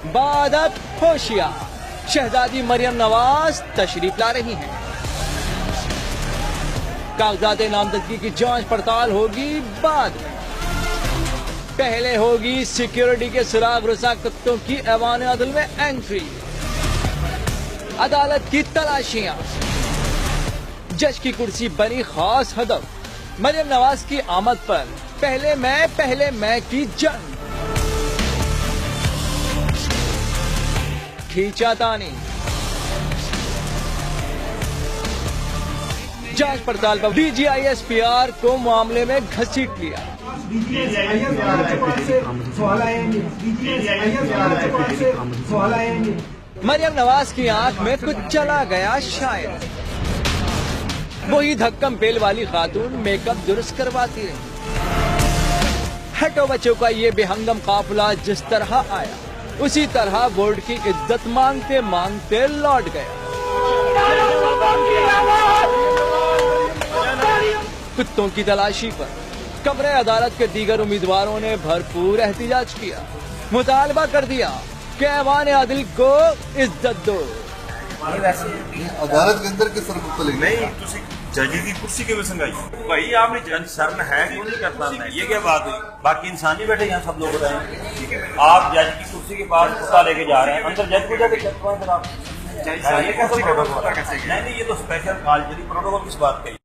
बाद अब होशियार, शहजादी मरियम नवाज तशरीफ ला रही हैं। कागजात नामजदगी की जांच पड़ताल होगी बाद में। पहले होगी सिक्योरिटी के सुराग रुसा कुत्तों की ऐवान अदल में एंट्री। अदालत की तलाशियां, जज की कुर्सी बनी खास हदफ। मरियम नवाज की आमद पर पहले मैं की जंग। खींचातानी, जांच पड़ताल पर DGISPR को मामले में घसीट लिया। मरियम नवाज की आंख में कुछ चला गया शायद। वही धक्कम पेल वाली खातून मेकअप दुरुस्त करवाती रही। हटो बच्चों का ये बेहंगम काफिला जिस तरह आया उसी तरह बोर्ड की इज्जत मांगते मांगते लौट गया। कुत्तों की तलाशी पर कमरे अदालत के दीगर उम्मीदवारों ने भरपूर एहतिजाज किया। मुतालबा कर दिया कि ऐवान अदल को इज्जत दो। अदालत के अंदर किस तरह नहीं जज की कुर्सी के संगाई भाई आपने जज शर्म है क्यों नहीं करता है? ये क्या बात हुई? बाकी इंसान ही बैठे यहाँ सब लोग बताएं। आप जज की कुर्सी के पास कुत्ता लेके जा रहे हैं, अंदर जज को जाके जज आप ये कैसे प्रोटोकॉल? नहीं ये तो स्पेशल कॉल प्रोटोकॉल किस बात का?